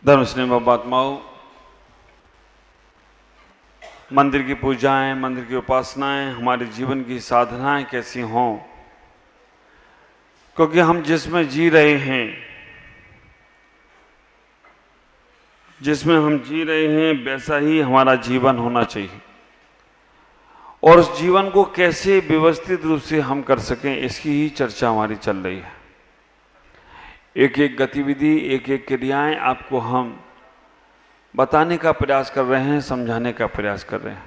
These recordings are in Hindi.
धर्म स्नेह महात्माओं, मंदिर की पूजाएं, मंदिर की उपासनाएं, हमारे जीवन की साधनाएं कैसी हों, क्योंकि हम जिसमें जी रहे हैं, वैसा ही हमारा जीवन होना चाहिए। और उस जीवन को कैसे व्यवस्थित रूप से हम कर सकें, इसकी ही चर्चा हमारी चल रही है। एक एक गतिविधि, एक एक क्रियाएं आपको हम बताने का प्रयास कर रहे हैं, समझाने का प्रयास कर रहे हैं।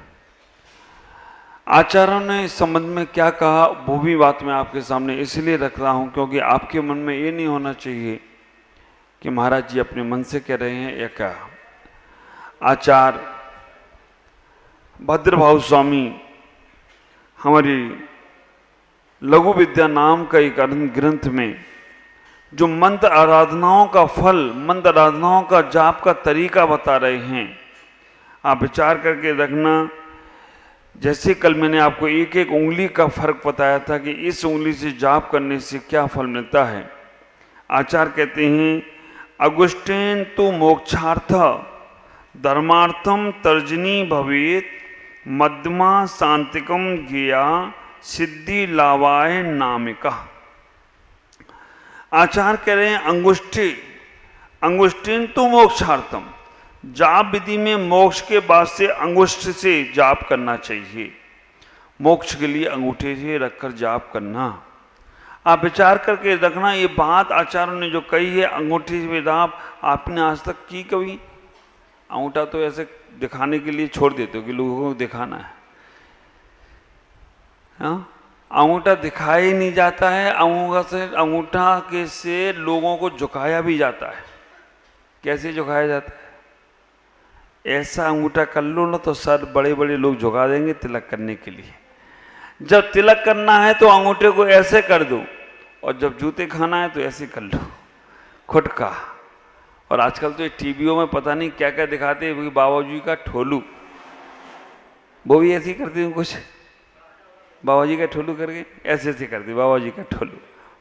आचार्यों ने इस संबंध में क्या कहा, वो भी बात मैं आपके सामने इसलिए रख रहा हूं क्योंकि आपके मन में ये नहीं होना चाहिए कि महाराज जी अपने मन से कह रहे हैं या क्या। आचार्य भद्रभाव स्वामी हमारी लघु विद्या नाम का एक ग्रंथ में जो मंत्र आराधनाओं का फल, मंत्र आराधनाओं का जाप का तरीका बता रहे हैं, आप विचार करके रखना। जैसे कल मैंने आपको एक एक उंगली का फर्क बताया था कि इस उंगली से जाप करने से क्या फल मिलता है। आचार्य कहते हैं, अगुष्टेन तु मोक्षार्थ धर्मार्थम तर्जनी भवेत मध्यमा शांतिकम ज्ञेया सिद्धि लावाय नामिका। आचार्य कह रहे हैं अंगुष्ठीन तो मोक्षार्थम, जाप विधि में मोक्ष के बाद से अंगुष्ठ से जाप करना चाहिए। मोक्ष के लिए अंगूठे से रखकर जाप करना। आप विचार करके रखना, ये बात आचार्यों ने जो कही है, अंगूठे से जाप आपने आज तक की कभी? अंगूठा तो ऐसे दिखाने के लिए छोड़ देते हो कि लोगों को दिखाना है। हाँ, अंगूठा दिखाया ही नहीं जाता है। अंगूठा के से लोगों को झुकाया भी जाता है। कैसे झुकाया जाता है? ऐसा अंगूठा कर लो ना तो सर बड़े बड़े लोग झुका देंगे तिलक करने के लिए। जब तिलक करना है तो अंगूठे को ऐसे कर दो, और जब जूते खाना है तो ऐसे कर लो, खुटका। और आजकल तो टीवियों में पता नहीं क्या क्या दिखाते हैं, बाबा जी का ठोलू, वो भी ऐसे ही करते हैं कुछ। बाबा जी का ठोलू करके ऐसे ऐसे करते, बाबा जी का ठोलू,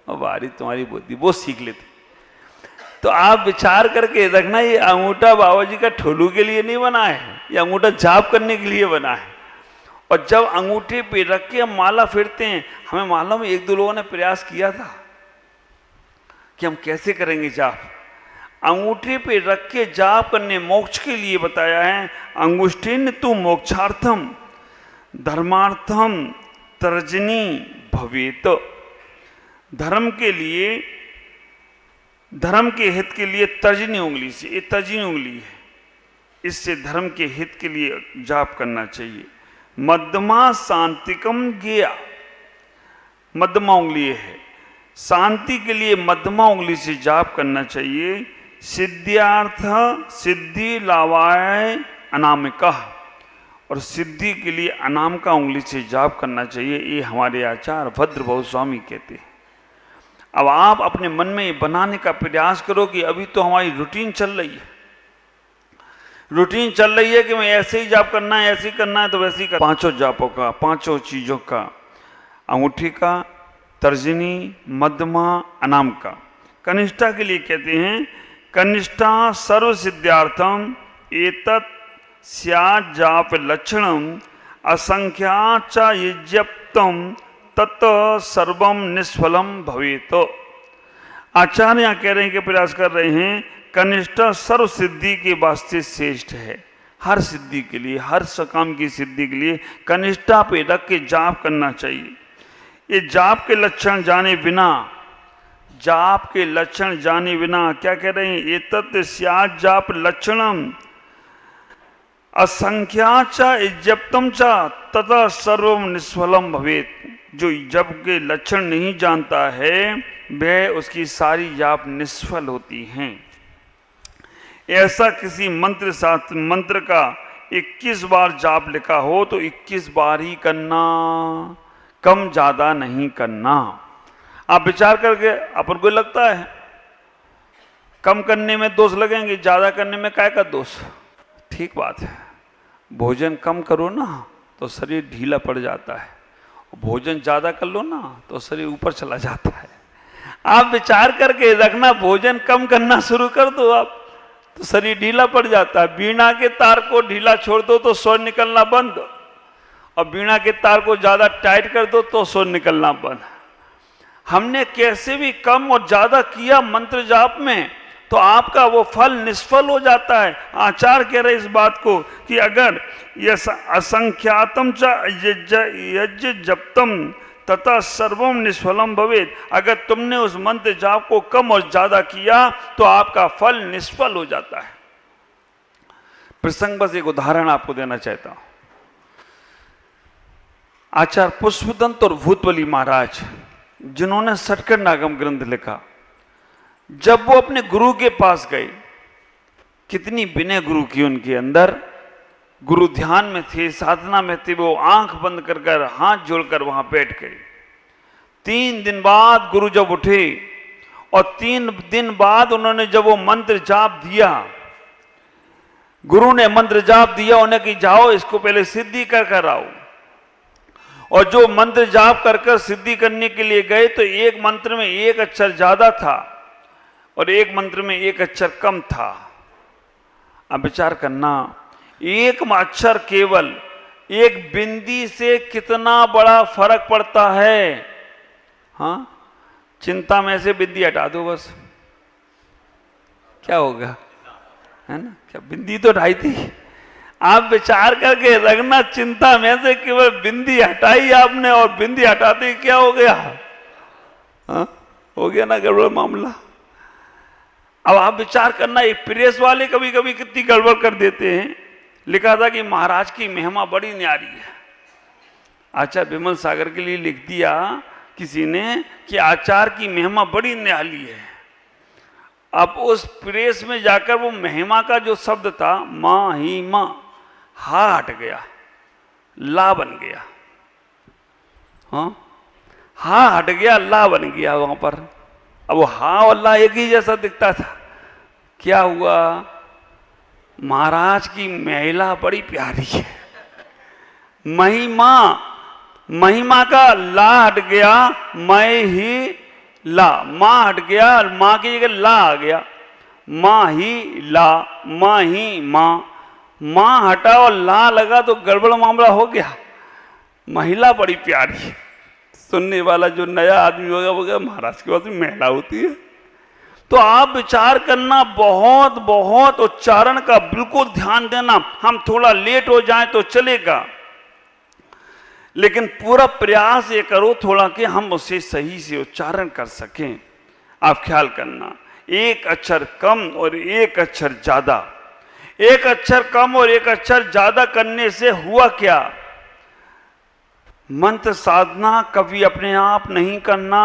और बारी तुम्हारी बुद्धि, वो सीख लेते। तो आप विचार करके रखना, ये अंगूठा बाबा जी का ठोलू के लिए नहीं बना है, ये अंगूठा जाप करने के लिए बना है। और जब अंगूठे पे रख के हम माला फिरते हैं, हमें मालूम है एक दो लोगों ने प्रयास किया था कि हम कैसे करेंगे जाप। अंगूठे पे रख के जाप करने मोक्ष के लिए बताया है। अंगुष्ठीन तु मोक्षार्थम धर्मार्थम तर्जनी भवेत। धर्म के लिए, धर्म के हित के लिए तर्जनी उंगली से, ये तर्जनी उंगली है, इससे धर्म के हित के लिए जाप करना चाहिए। मध्यमा शांतिकम ज्ञेया, मध्यमा उंगली है, शांति के लिए मध्यमा उंगली से जाप करना चाहिए। सिद्ध्यार्थ सिद्धि लावाय अनामिका, और सिद्धि के लिए अनामिका उंगली से जाप करना चाहिए। ये हमारे आचार्य भद्रभाव स्वामी कहते हैं। अब आप अपने मन में बनाने का प्रयास करो कि अभी तो हमारी रूटीन चल रही है, रूटीन चल रही है कि मैं ऐसे ही जाप करना है, ऐसे ही करना है, तो वैसे ही कर। पांचों जापों का, पांचों चीजों का, अंगूठी का, तर्जनी, मध्यमा, अनामिका। कनिष्ठा के लिए कहते हैं, कनिष्ठा सर्व सिद्धार्थम एतत् स्यात् जाप लक्षणम असंख्या च यज्ञप्तम तत् सर्वम निष्फलम भवेत। आचार्य यहाँ कह रहे हैं कि प्रयास कर रहे हैं, कनिष्ठा सर्व सिद्धि के वास्ते श्रेष्ठ है। हर सिद्धि के लिए, हर काम की सिद्धि के लिए कनिष्ठा पे रख के जाप करना चाहिए। ये जाप के लक्षण जाने बिना, जाप के लक्षण जाने बिना क्या कह रहे हैं, ये तत् स्यात् जाप लक्षणम असंख्या च इज्जप्तम च तथा सर्वम निष्फलम भवेत। जो जप के लक्षण नहीं जानता है वह उसकी सारी जाप निष्फल होती हैं। ऐसा किसी मंत्र का 21 बार जाप लिखा हो तो 21 बार ही करना, कम ज्यादा नहीं करना। आप विचार करके, अपन को लगता है कम करने में दोष लगेंगे, ज्यादा करने में काय का दोष? ठीक बात है, भोजन कम करो ना तो शरीर ढीला पड़ जाता है, भोजन ज्यादा कर लो ना तो शरीर ऊपर चला जाता है। आप विचार करके रखना, भोजन कम करना शुरू कर दो आप, तो शरीर ढीला पड़ जाता है। बीणा के तार को ढीला छोड़ दो तो स्वर निकलना बंद, और बीणा के तार को ज्यादा टाइट कर दो तो स्वर निकलना बंद। हमने कैसे भी कम और ज्यादा किया मंत्र जाप में तो आपका वो फल निष्फल हो जाता है। आचार्य कह रहे इस बात को कि अगर यह असंख्यातम च यज्ञ जप्तम तथा सर्वम निष्फलम भवेत, अगर तुमने उस मंत्र जाप को कम और ज्यादा किया तो आपका फल निष्फल हो जाता है। प्रसंग बस एक उदाहरण आपको देना चाहता हूं। आचार्य पुष्पदंत और भूतबली महाराज जिन्होंने सटकर नागम ग्रंथ लिखा, जब वो अपने गुरु के पास गए, कितनी विनय गुरु की उनके अंदर। गुरु ध्यान में थे, साधना में थे, वो आंख बंद कर हाथ जोड़कर वहां बैठ गए। 3 दिन बाद गुरु जब उठे और 3 दिन बाद उन्होंने जब वो मंत्र जाप दिया, गुरु ने मंत्र जाप दिया उन्हें कि जाओ इसको पहले सिद्धि कर आओ। और जो मंत्र जाप कर सिद्धि करने के लिए गए तो एक मंत्र में 1 अक्षर ज्यादा था और एक मंत्र में 1 अक्षर कम था। अब विचार करना, एक अक्षर केवल एक बिंदी से कितना बड़ा फर्क पड़ता है। हाँ, चिंता में से बिंदी हटा दो बस, क्या होगा, है ना? क्या बिंदी तो हटाई थी। आप विचार करके रखना, चिंता में से केवल बिंदी हटाई आपने और बिंदी हटाते क्या हो गया? हाँ, हो गया ना गड़बड़ मामला। अब आप विचार करना, एक प्रेस वाले कभी कभी कितनी गड़बड़ कर देते हैं। लिखा था कि महाराज की महिमा बड़ी न्यारी है। आचार्य विमल सागर के लिए लिख दिया किसी ने कि आचार्य की महिमा बड़ी न्यारी है। अब उस प्रेस में जाकर वो महिमा का जो शब्द था महिमा, हा हट गया, ला बन गया। हाँ, हा हट गया, ला बन गया वहां पर। अब वो हा और ला एक ही जैसा दिखता था। क्या हुआ? महाराज की महिला बड़ी प्यारी है। महिमा, महिमा का ला हट गया, मैं ही ला, मां हट गया, मां की जगह ला आ गया। मां ही ला, मां ही मां, मां हटा और ला लगा तो गड़बड़ मामला हो गया। महिला बड़ी प्यारी है। सुनने वाला जो नया आदमी होगा वो कहेगा महाराज के पास महिला होती है। तो आप विचार करना, बहुत बहुत उच्चारण का बिल्कुल ध्यान देना। हम थोड़ा लेट हो जाएं तो चलेगा, लेकिन पूरा प्रयास ये करो थोड़ा कि हम उसे सही से उच्चारण कर सकें। आप ख्याल करना, 1 अक्षर कम और 1 अक्षर ज्यादा। 1 अक्षर कम और 1 अक्षर ज्यादा करने से हुआ क्या? मंत्र साधना कभी अपने आप नहीं करना।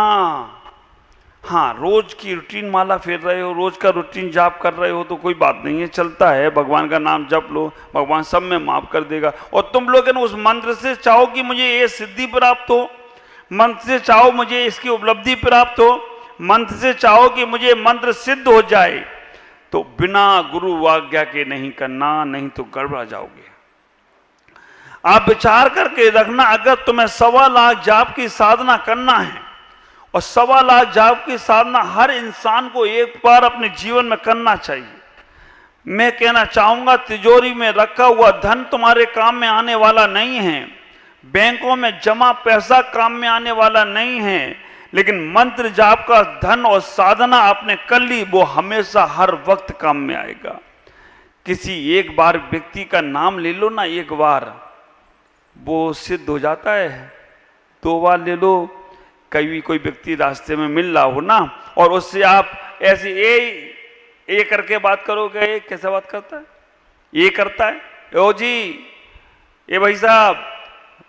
हाँ, रोज की रूटीन माला फेर रहे हो, रोज का रूटीन जाप कर रहे हो तो कोई बात नहीं है, चलता है। भगवान का नाम जप लो, भगवान सब में माफ कर देगा। और तुम लोग उस मंत्र से चाहो कि मुझे ये सिद्धि प्राप्त हो, मंत्र से चाहो मुझे इसकी उपलब्धि प्राप्त हो, मंत्र से चाहो कि मुझे मंत्र सिद्ध हो जाए, तो बिना गुरु आज्ञा के नहीं करना, नहीं तो गड़बड़ा जाओगे। आप विचार करके रखना, अगर तुम्हें 1.25 लाख जाप की साधना करना है, और 1.25 लाख जाप की साधना हर इंसान को एक बार अपने जीवन में करना चाहिए। मैं कहना चाहूंगा, तिजोरी में रखा हुआ धन तुम्हारे काम में आने वाला नहीं है, बैंकों में जमा पैसा काम में आने वाला नहीं है, लेकिन मंत्र जाप का धन और साधना आपने कर ली, वो हमेशा हर वक्त काम में आएगा। किसी एक बार व्यक्ति का नाम ले लो ना, एक बार वो सिद्ध हो जाता है। 2 बार ले लो, कभी कोई व्यक्ति रास्ते में मिल रहा हो ना, और उससे आप ऐसे ए करके बात करोगे, कैसे बात करता है? ये करता है, ओ जी, ये भाई साहब,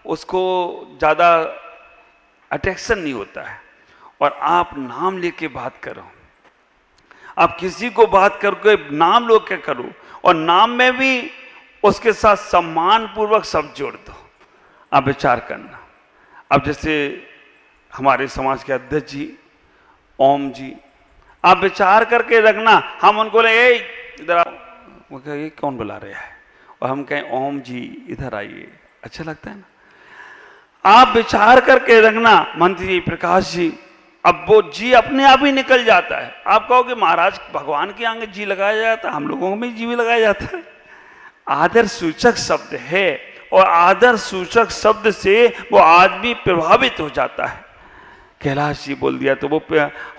उसको ज्यादा अट्रैक्शन नहीं होता है। और आप नाम लेके बात करो, आप किसी को बात करके नाम लो के करो, और नाम में भी उसके साथ सम्मान पूर्वक शब्द जोड़ दो। आप विचार करना, अब जैसे हमारे समाज के अध्यक्ष जी ओम जी, आप विचार करके रखना, हम उनको ले इधर आओ, वो कहे ये कौन बुला रहा है, और हम कहें ओम जी इधर आइए, अच्छा लगता है ना? आप विचार करके रखना, मंत्री जी प्रकाश जी अब वो जी अपने आप ही निकल जाता है। आप कहोगे महाराज भगवान के आगे जी लगाया जाता है, हम लोगों में जी भी लगाया जाता है। आदर सूचक शब्द है और आदर सूचक शब्द से वो आदमी प्रभावित हो जाता है। कैलाश जी बोल दिया तो वो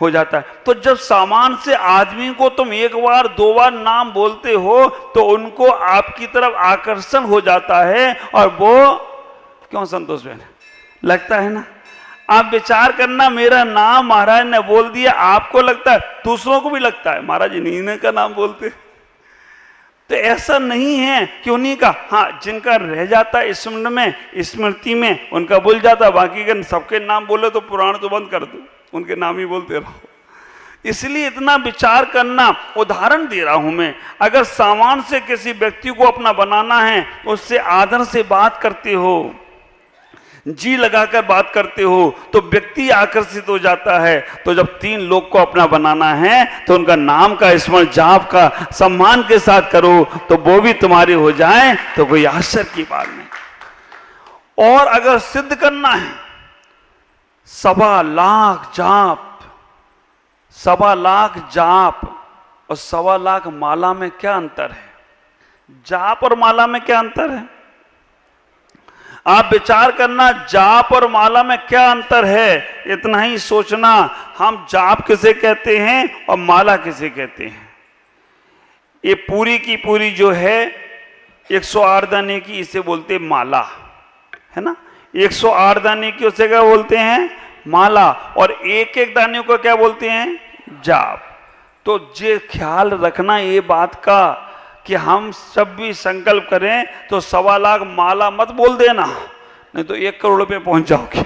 हो जाता है। तो जब सामान से आदमी को तुम एक बार दो बार नाम बोलते हो तो उनको आपकी तरफ आकर्षण हो जाता है और वो क्यों संतोष बहन लगता है ना। आप विचार करना, मेरा नाम महाराज ने बोल दिया, आपको लगता है, दूसरों को भी लगता है महाराज इन्हीं का नाम बोलते। तो ऐसा नहीं है कि उन्हीं का, हाँ जिनका रह जाता है स्मरण में स्मृति में उनका भूल जाता है, बाकी का सबके नाम बोले तो पुराण तो बंद कर दो, उनके नाम ही बोलते रहो। इसलिए इतना विचार करना। उदाहरण दे रहा हूं मैं, अगर सामान से किसी व्यक्ति को अपना बनाना है, उससे आदर से बात करते हो, जी लगाकर बात करते हो तो व्यक्ति आकर्षित हो जाता है। तो जब तीन लोग को अपना बनाना है तो उनका नाम का स्मरण जाप का सम्मान के साथ करो तो वो भी तुम्हारे हो जाए तो कोई आश्चर्य की बात नहीं। और अगर सिद्ध करना है, 1.25 लाख जाप, 1.25 लाख जाप और 1.25 लाख माला में क्या अंतर है? जाप और माला में क्या अंतर है? आप विचार करना, जाप और माला में क्या अंतर है, इतना ही सोचना। हम जाप किसे कहते हैं और माला किसे कहते हैं? ये पूरी की पूरी जो है 108 दाने की, इसे बोलते हैं माला, है ना। 108 दाने की उसे क्या बोलते हैं? माला। और एक एक दाने को क्या बोलते हैं? जाप। तो ये ख्याल रखना ये बात का कि हम जब भी संकल्प करें तो 1.25 लाख माला मत बोल देना, नहीं तो 1 करोड़ पे पहुंच जाओगे।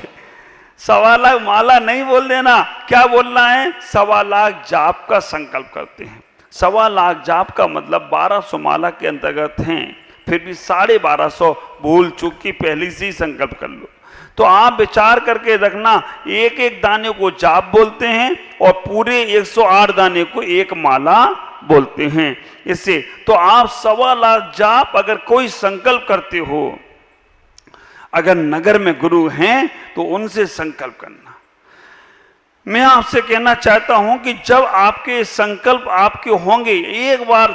1.25 लाख माला नहीं बोल देना। क्या बोलना है? 1.25 लाख जाप का संकल्प करते हैं। 1.25 लाख जाप का मतलब 1200 माला के अंतर्गत हैं, फिर भी 1250 भूल चूक की पहले से ही संकल्प कर लो। तो आप विचार करके रखना, एक एक दाने को जाप बोलते हैं और पूरे 108 दाने को एक माला बोलते हैं। इससे तो आप 1.25 लाख जाप अगर कोई संकल्प करते हो, अगर नगर में गुरु हैं तो उनसे संकल्प करना। मैं आपसे कहना चाहता हूं कि जब आपके संकल्प आपके होंगे, एक बार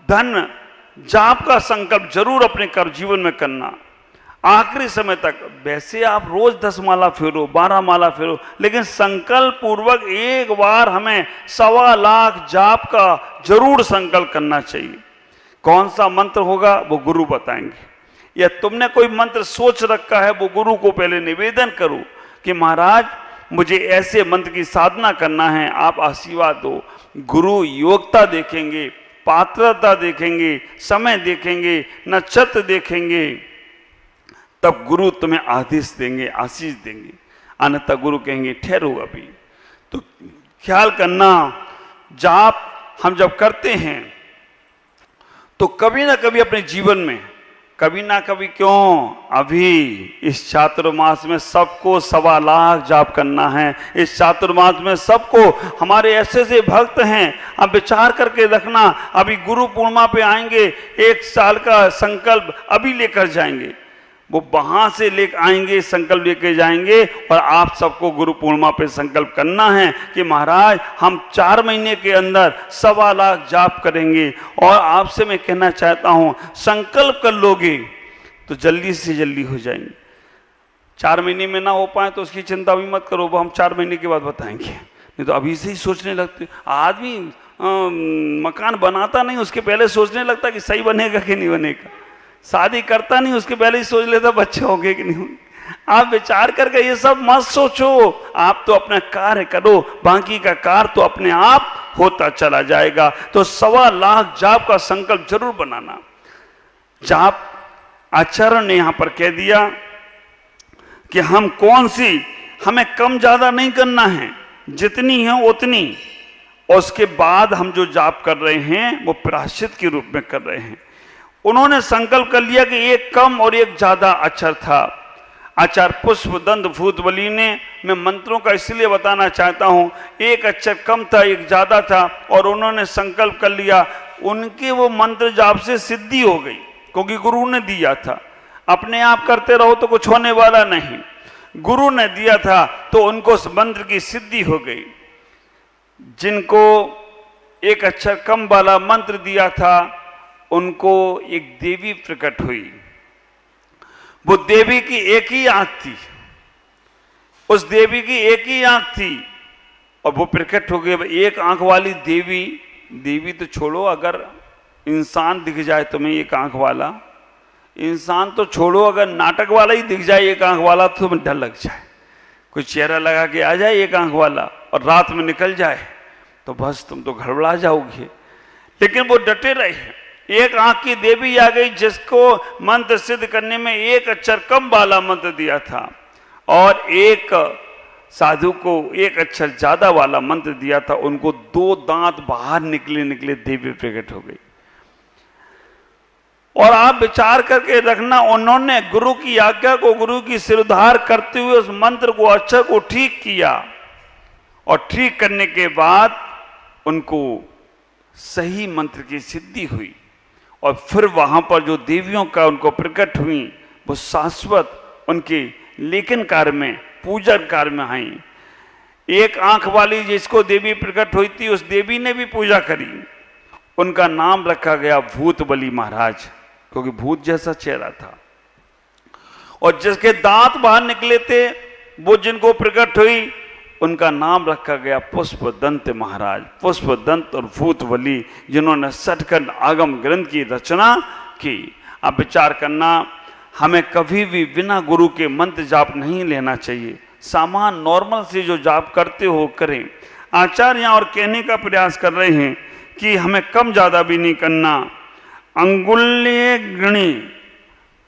धन जाप का संकल्प जरूर अपने कर्म जीवन में करना आखिरी समय तक। वैसे आप रोज 10 माला फेरो, 12 माला फेरो, लेकिन संकल्प पूर्वक एक बार हमें 1.25 लाख जाप का जरूर संकल्प करना चाहिए। कौन सा मंत्र होगा वो गुरु बताएंगे, या तुमने कोई मंत्र सोच रखा है वो गुरु को पहले निवेदन करो कि महाराज मुझे ऐसे मंत्र की साधना करना है, आप आशीर्वाद दो। गुरु योग्यता देखेंगे, पात्रता देखेंगे, समय देखेंगे, नक्षत्र देखेंगे, तब गुरु तुम्हें आदेश देंगे, आशीष देंगे। अन्यथा गुरु कहेंगे ठहरो अभी। तो ख्याल करना, जाप हम जब करते हैं तो कभी ना कभी अपने जीवन में, कभी ना कभी क्यों, अभी इस चातुर्मास में सबको 1.25 लाख जाप करना है। इस चातुर्मास में सबको, हमारे ऐसे ऐसे भक्त हैं, अब विचार करके रखना। अभी गुरु पूर्णिमा पे आएंगे, 1 साल का संकल्प अभी लेकर जाएंगे, वो वहां से लेकर आएंगे, संकल्प लेके जाएंगे। और आप सबको गुरु पूर्णिमा पे संकल्प करना है कि महाराज हम 4 महीने के अंदर 1.25 लाख जाप करेंगे। और आपसे मैं कहना चाहता हूं, संकल्प कर लोगे तो जल्दी से जल्दी हो जाएंगे। 4 महीने में ना हो पाए तो उसकी चिंता भी मत करो, वो हम 4 महीने के बाद बताएंगे। नहीं तो अभी से ही सोचने लगते। आदमी मकान बनाता नहीं, उसके पहले सोचने लगता कि सही बनेगा कि नहीं बनेगा। शादी करता नहीं, उसके पहले ही सोच लेता बच्चे होंगे कि नहीं होंगे। आप विचार करके ये सब मत सोचो, आप तो अपना कार्य करो, बाकी का कार्य तो अपने आप होता चला जाएगा। तो 1.25 लाख जाप का संकल्प जरूर बनाना। जाप आचार्य ने यहां पर कह दिया कि हम कौन सी, हमें कम ज्यादा नहीं करना है, जितनी है उतनी। और उसके बाद हम जो जाप कर रहे हैं वो प्रायश्चित के रूप में कर रहे हैं। उन्होंने संकल्प कर लिया कि एक कम और एक ज्यादा अक्षर था। आचार्य पुष्प दंत भूतबली ने, मैं मंत्रों का इसलिए बताना चाहता हूं, एक अक्षर कम था एक ज्यादा था, और उन्होंने संकल्प कर लिया। उनके वो मंत्र जाप से सिद्धि हो गई, क्योंकि गुरु ने दिया था। अपने आप करते रहो तो कुछ होने वाला नहीं। गुरु ने दिया था तो उनको उस मंत्र की सिद्धि हो गई। जिनको एक अक्षर कम वाला मंत्र दिया था उनको एक देवी प्रकट हुई। वो देवी की एक ही आंख थी, उस देवी की एक ही आंख थी और वो प्रकट हो गई। एक आंख वाली देवी, देवी तो छोड़ो, अगर इंसान दिख जाए तुम्हें एक आंख वाला, इंसान तो छोड़ो, अगर नाटक वाला ही दिख जाए एक आंख वाला तो तुम्हें डर लग जाए। कोई चेहरा लगा के आ जाए एक आंख वाला और रात में निकल जाए तो बस तुम तो घबरा जाओगे। लेकिन वो डटे रहे। एक आंख की देवी आ गई जिसको मंत्र सिद्ध करने में एक अक्षर कम वाला मंत्र दिया था और एक साधु को एक अक्षर ज्यादा वाला मंत्र दिया था। उनको 2 दांत बाहर निकले देवी प्रकट हो गई। और आप विचार करके रखना, उन्होंने गुरु की आज्ञा को, गुरु की सिरधार करते हुए उस मंत्र को, अक्षर को ठीक किया और ठीक करने के बाद उनको सही मंत्र की सिद्धि हुई। और फिर वहां पर जो देवियों का उनको प्रकट हुई वो शाश्वत उनके लेखन कार्य में, पूजन कार्य में आई। एक आंख वाली जिसको देवी प्रकट हुई थी उस देवी ने भी पूजा करी। उनका नाम रखा गया भूत बली महाराज, क्योंकि भूत जैसा चेहरा था। और जिसके दांत बाहर निकले थे वो जिनको प्रकट हुई उनका नाम रखा गया पुष्पदंत महाराज। पुष्पदंत और भूत बली जिन्होंने सठखंड आगम ग्रंथ की रचना की। आप विचार करना, हमें कभी भी बिना गुरु के मंत्र जाप नहीं लेना चाहिए। सामान्य नॉर्मल से जो जाप करते हो करें। आचार्य और कहने का प्रयास कर रहे हैं कि हमें कम ज्यादा भी नहीं करना। अंगुल्य गृणी,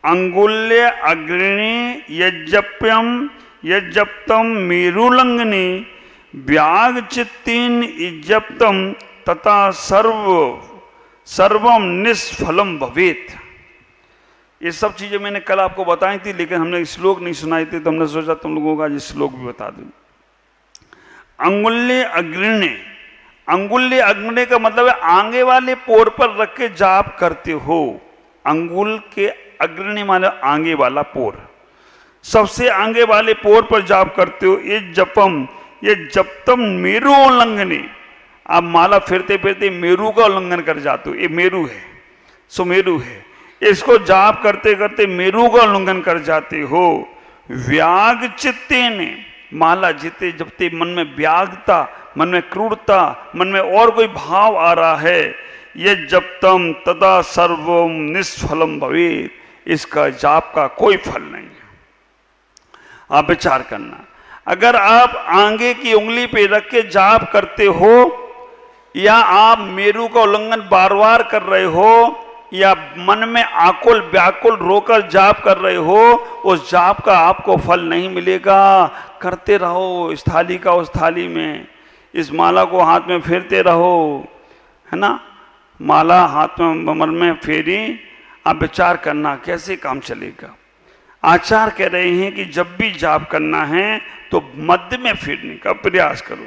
अंगुल्य अग्रणी यज्जप्यम यज्जप्तम मेरुलंगनी व्याग चित्तीन इज्जप्तम तथा सर्वम निष्फलम भवेत। ये सब चीजें मैंने कल आपको बताई थी, लेकिन हमने श्लोक नहीं सुनाई थी तो हमने सोचा तुम लोगों का ये श्लोक भी बता दूं। अंगुल्य अग्रणी, अंगुल्य अग्रणी का मतलब है आगे वाले पोर पर रख के जाप करते हो। अंगुल के अग्रणी माने आगे वाला पोर, सबसे आगे वाले पोर पर जाप करते हो। ये जपम, ये जपतम मेरु उल्लंघनी, आप माला फिरते फिरते मेरु का उल्लंघन कर जाते हो। ये मेरु है, सुमेरु है, इसको जाप करते करते मेरु का उल्लंघन कर जाते हो। व्याग चित्ते ने, माला जिते जपते मन में व्यागता, मन में क्रूरता, मन में और कोई भाव आ रहा है, ये जपतम तदा सर्वम निष्फलम भवेत, इसका जाप का कोई फल नहीं है। आप विचार करना, अगर आप आगे की उंगली पे रख के जाप करते हो या आप मेरु का उल्लंघन बार बार कर रहे हो या मन में आकुल व्याकुल रोकर जाप कर रहे हो, उस जाप का आपको फल नहीं मिलेगा। करते रहो, इस थाली का उस थाली में, इस माला को हाथ में फेरते रहो, है ना। माला हाथ में मन में फेरी, आप विचार करना कैसे काम चलेगा। आचार्य कह रहे हैं कि जब भी जाप करना है तो मध्य में फेरने का प्रयास करो।